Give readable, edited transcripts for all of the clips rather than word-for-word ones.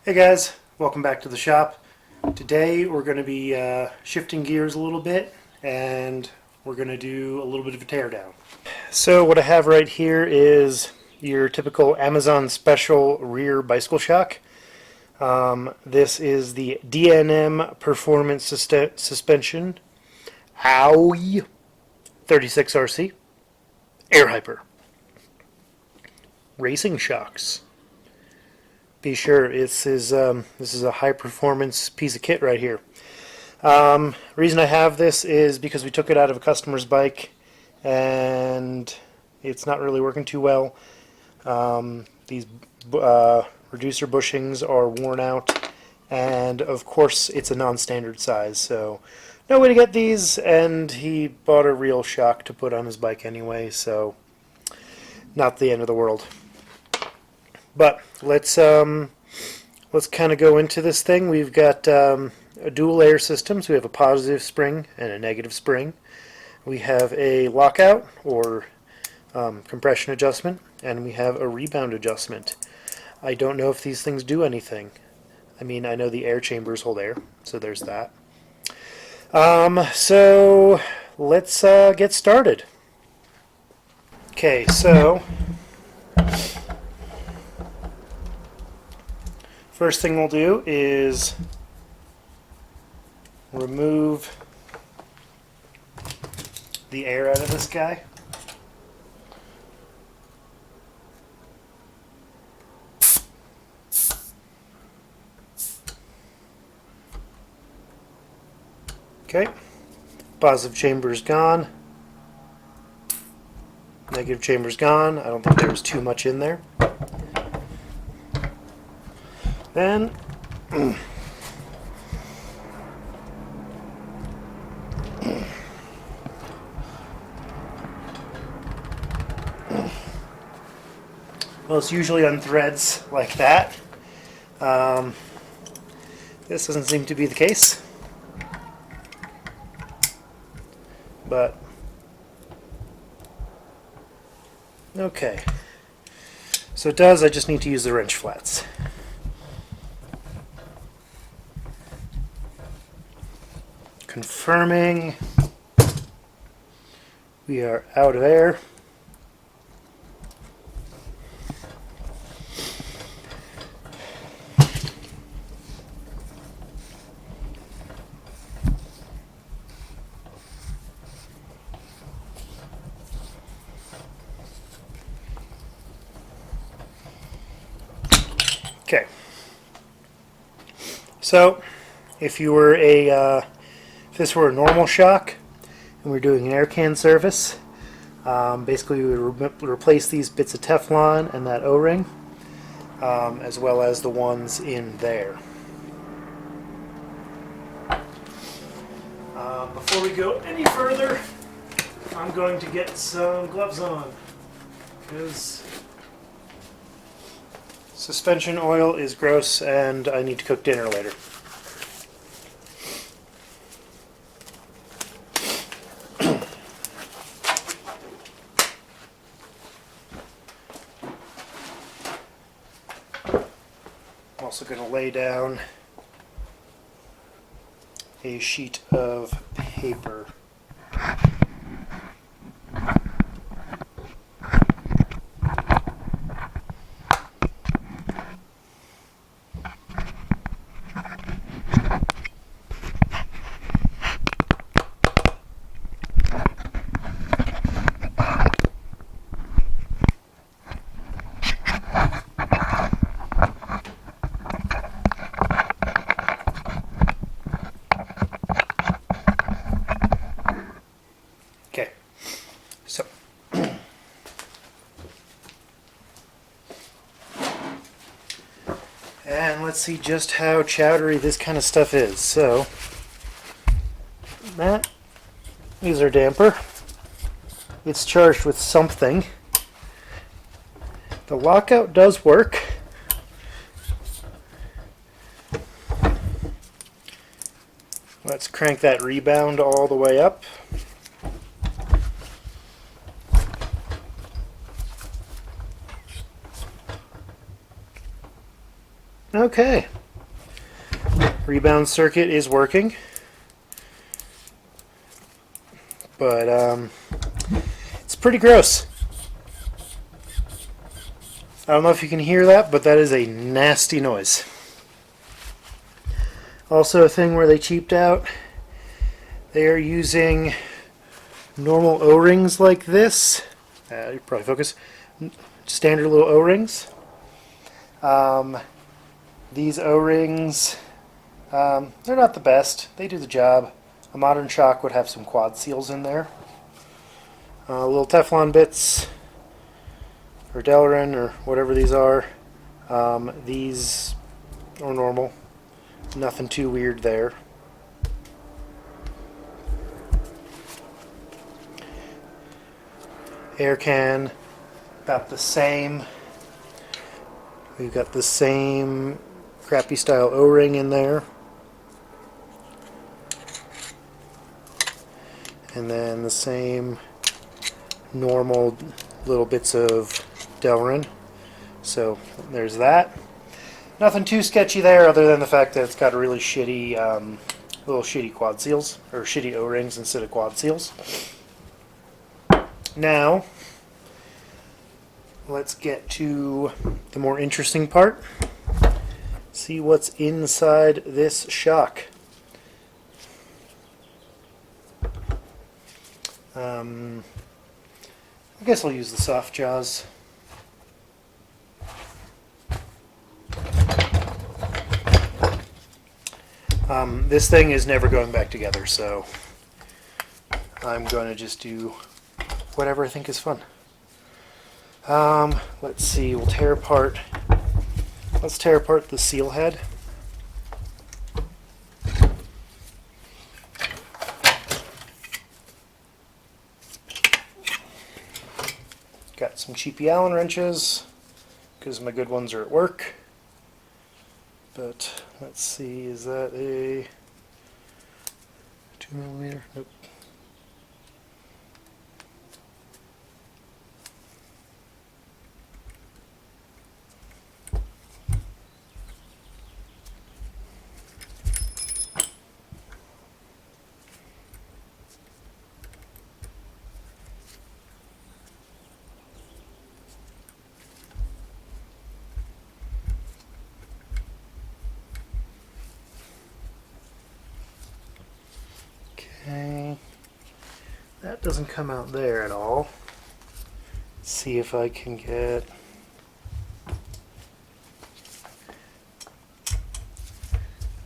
Hey guys, welcome back to the shop. Today we're going to be shifting gears a little bit and we're going to do a little bit of a teardown. So what I have right here is your typical Amazon special rear bicycle shock. This is the D&M Performance Suspension Aoi 36RC Air Hyper Racing Shocks. Be sure this is a high performance piece of kit right here. Reason I have this is because we took it out of a customer's bike and it's not really working too well. These reducer bushings are worn out, and of course it's a non-standard size, so no way to get these, and he bought a real shock to put on his bike anyway, so not the end of the world. But let's kind of go into this thing. We've got a dual layer system, so we have a positive spring and a negative spring. We have a lockout or compression adjustment, and we have a rebound adjustment. I don't know if these things do anything. I mean, I know the air chambers hold air, so there's that. So let's get started. Okay, so first thing we'll do is remove the air out of this guy. Okay, positive chamber's gone. Negative chamber's gone. I don't think there was too much in there. Then well, it's usually on threads like that. This doesn't seem to be the case, but okay. So it does. I just need to use the wrench flats. Confirming we are out of air. Okay. So if you were if this were a normal shock and we're doing an air can service, basically we would replace these bits of Teflon and that O-ring, as well as the ones in there. Before we go any further, I'm going to get some gloves on, because suspension oil is gross and I need to cook dinner later. I'm also going to lay down a sheet of paper. Okay, so and let's see just how chowdery this kind of stuff is. So that is our damper. It's charged with something. The lockout does work. Let's crank that rebound all the way up. Okay, Rebound circuit is working, but it's pretty gross. I don't know if you can hear that, but that is a nasty noise. Also a thing where they cheaped out, they are using normal O-rings like this. You probably focus. Standard little O-rings. These O-rings, they're not the best. They do the job. A modern shock would have some quad seals in there. Little Teflon bits, or Delrin, or whatever these are. These are normal. Nothing too weird there. Air can, about the same. We've got the same crappy style O-ring in there. And then the same normal little bits of Delrin. So there's that. Nothing too sketchy there other than the fact that it's got really shitty, little shitty quad seals, or shitty O-rings instead of quad seals. Now, let's get to the more interesting part. See what's inside this shock. I guess I'll use the soft jaws. This thing is never going back together, so I'm going to just do whatever I think is fun. Let's see, let's tear apart the seal head. Got some cheapy Allen wrenches, because my good ones are at work. But let's see, is that a 2mm? Nope. Okay, that doesn't come out there at all. Let's see if I can get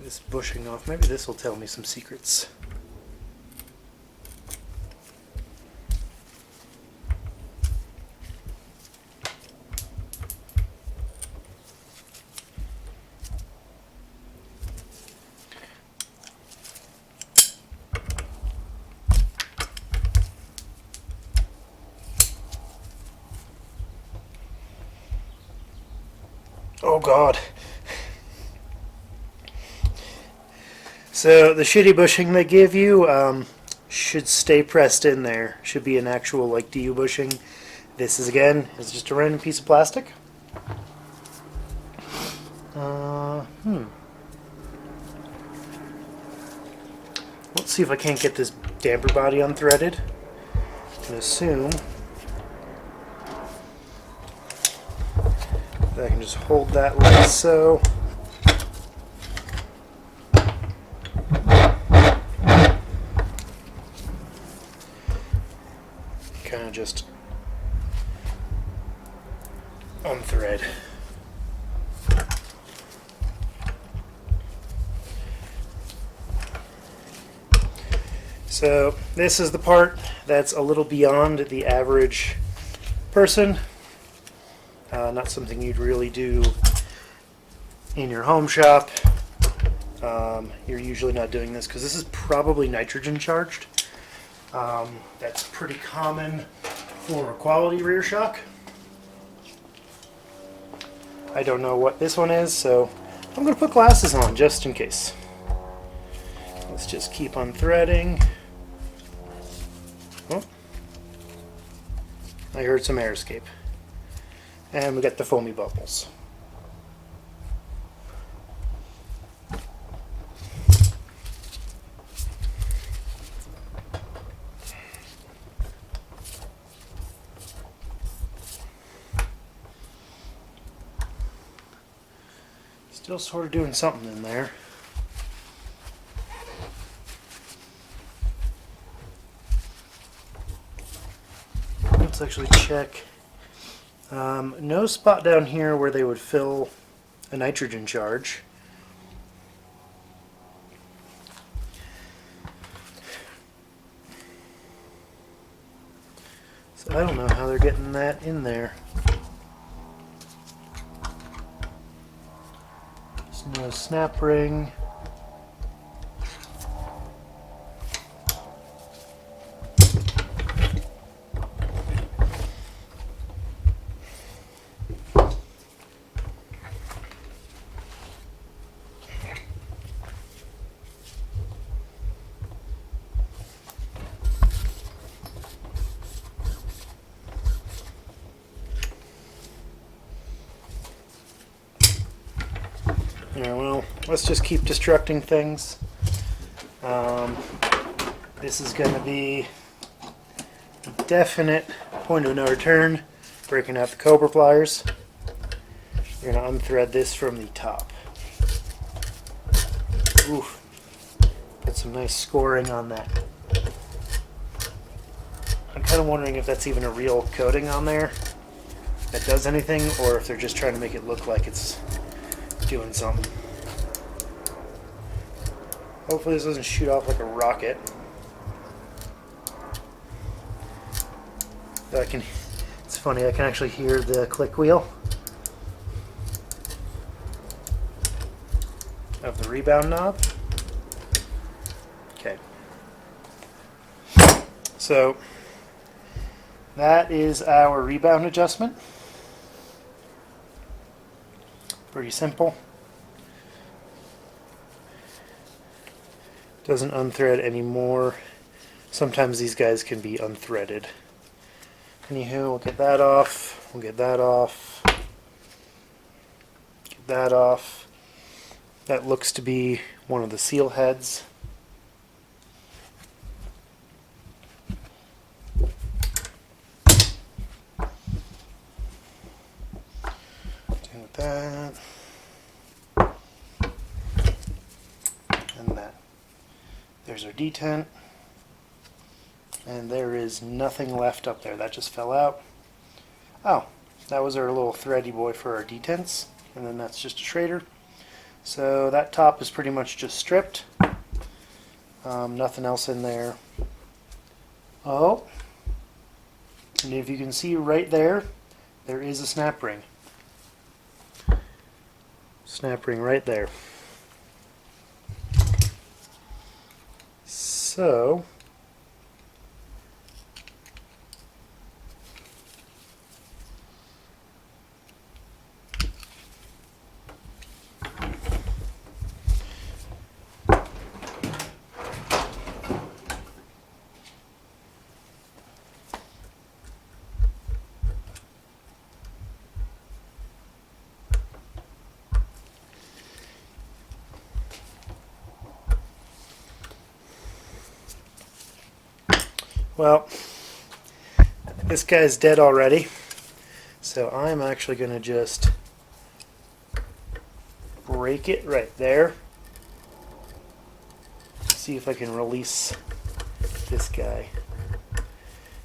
this bushing off. Maybe this will tell me some secrets. Oh God. So the shitty bushing they give you should stay pressed in there. Should be an actual like DU bushing. This is just a random piece of plastic. Let's see if I can't get this damper body unthreaded. I can assume I can just hold that like so. Kind of just unthread. So this is the part that's a little beyond the average person. Not something you'd really do in your home shop. You're usually not doing this because this is probably nitrogen charged. That's pretty common for a quality rear shock. I don't know what this one is, so I'm going to put glasses on just in case. Let's just keep on threading. Oh, I heard some air escape. And we got the foamy bubbles. Still sort of doing something in there. Let's actually check. No spot down here where they would fill a nitrogen charge. So I don't know how they're getting that in there. There's no snap ring. Yeah, well, let's just keep destructing things. This is going to be a definite point of no return. Breaking out the Cobra pliers. We're going to unthread this from the top. Oof. Get some nice scoring on that. I'm kind of wondering if that's even a real coating on there that does anything, or if they're just trying to make it look like it's doing something. Hopefully this doesn't shoot off like a rocket. It's funny, I can actually hear the click wheel of the rebound knob. Okay. So that is our rebound adjustment. Pretty simple. Doesn't unthread anymore. Sometimes these guys can be unthreaded. Anywho, we'll get that off. We'll get that off. Get that off. That looks to be one of the seal heads. Deal with that. And that. There's our detent. And there is nothing left up there. That just fell out. Oh, that was our little thready boy for our detents. And then that's just a Schrader. So that top is pretty much just stripped. Nothing else in there. Oh, and if you can see right there, there is a snap ring. Snap ring right there. So well, this guy's dead already, so I'm actually going to just break it right there. See if I can release this guy.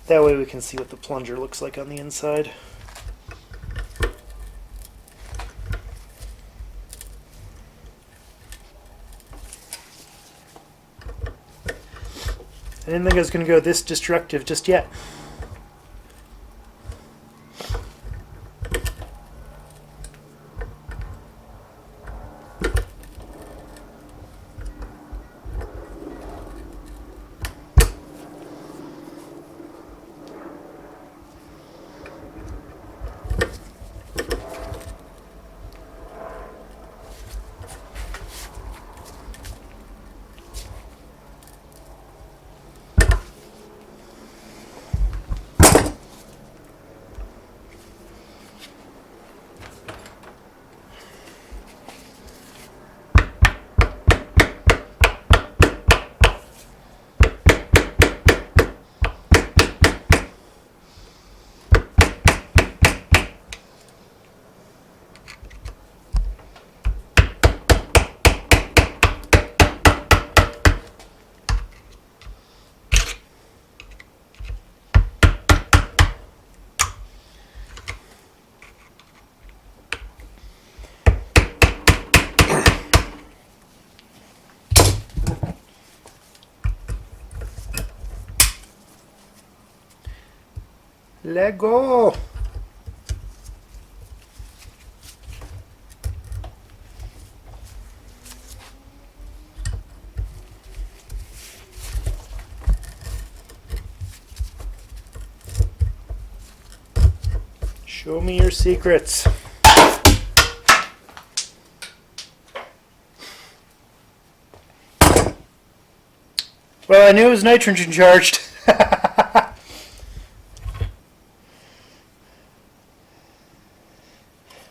That way we can see what the plunger looks like on the inside. I didn't think I was going to go this destructive just yet. Let go! Show me your secrets. Well, I knew it was nitrogen charged.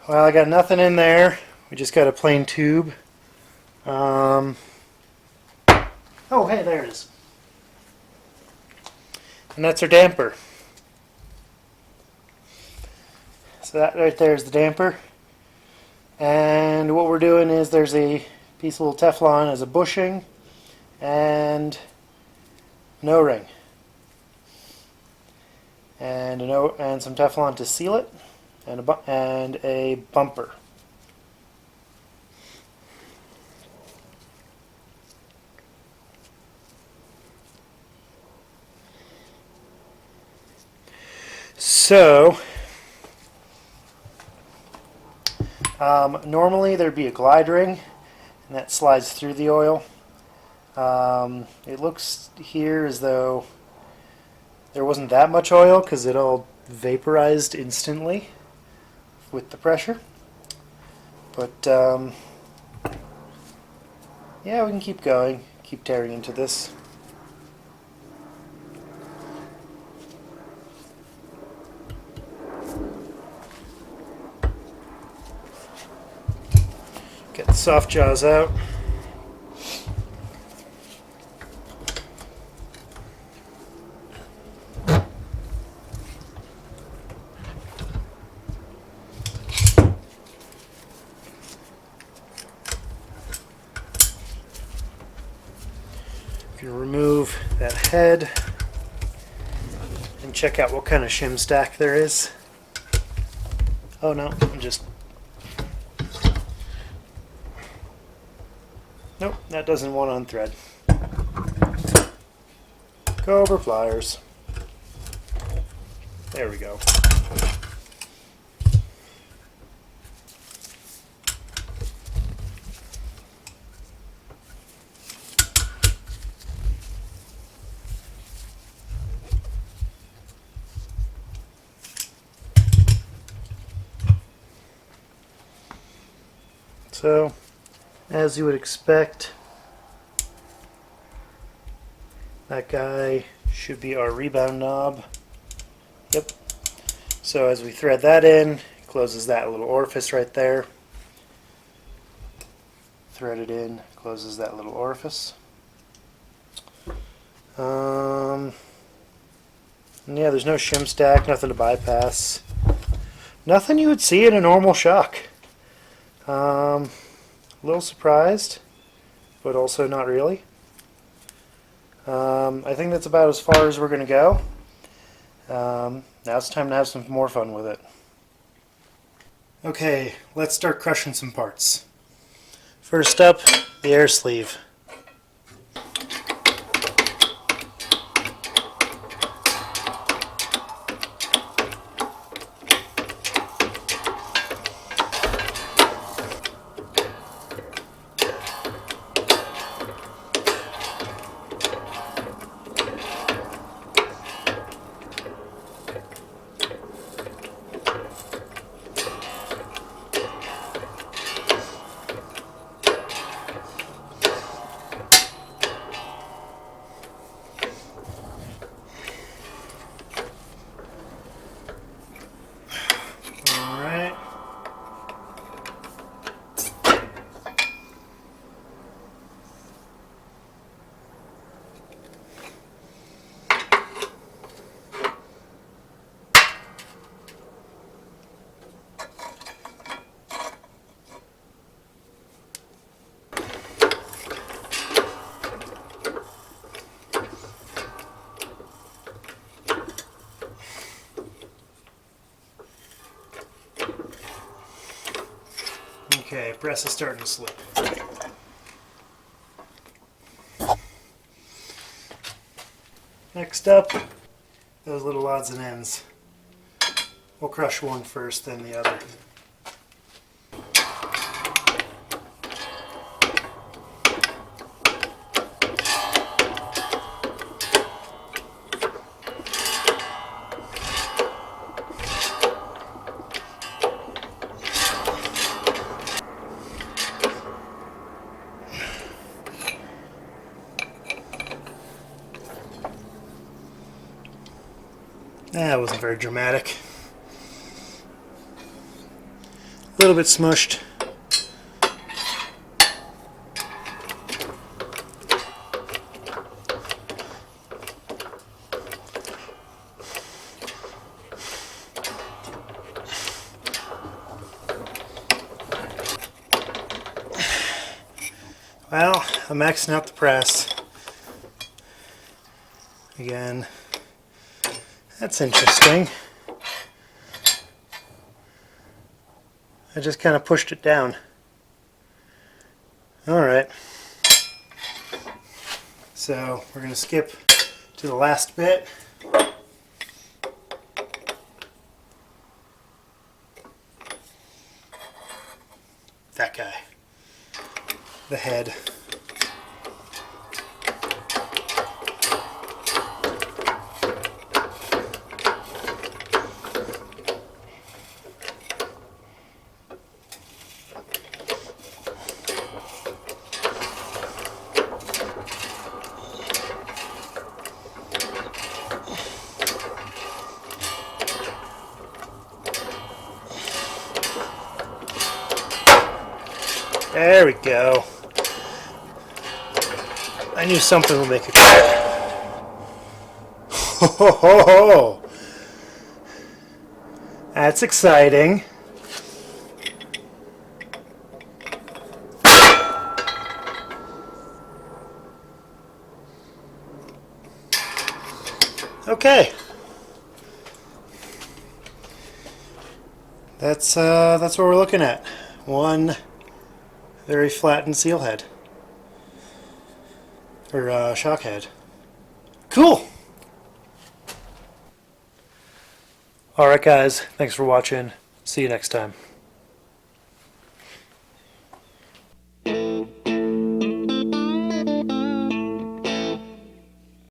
Well, I got nothing in there. We just got a plain tube. Oh, hey, there it is. And that's our damper. So that right there is the damper. And what we're doing is there's a piece of little Teflon as a bushing and an O-ring. And some Teflon to seal it, and a bumper. So normally there'd be a glide ring, and that slides through the oil. It looks here as though there wasn't that much oil because it all vaporized instantly with the pressure. But yeah, we can keep going, keep tearing into this. Get the soft jaws out. You can remove that head and check out what kind of shim stack there is. Oh no, nope, that doesn't want on thread. Cobra pliers. There we go. So, as you would expect, that guy should be our rebound knob. Yep. So as we thread that in, it closes that little orifice right there. Thread it in, closes that little orifice. Yeah, there's no shim stack, nothing to bypass. Nothing you would see in a normal shock. A little surprised, but also not really. I think that's about as far as we're going to go. Now it's time to have some more fun with it. Okay, let's start crushing some parts. First up, the air sleeve. Okay, press is starting to slip. Next up, those little odds and ends. We'll crush one first, then the other. That wasn't very dramatic. A little bit smushed. Well, I'm maxing out the press. Again, that's interesting. I just kind of pushed it down. Alright. So we're going to skip to the last bit. That guy. The head. There we go. I knew something would make it crack. Ho ho ho ho! That's exciting. Okay. That's what we're looking at. One very flattened seal head. Or shock head. Cool! Alright guys, thanks for watching. See you next time.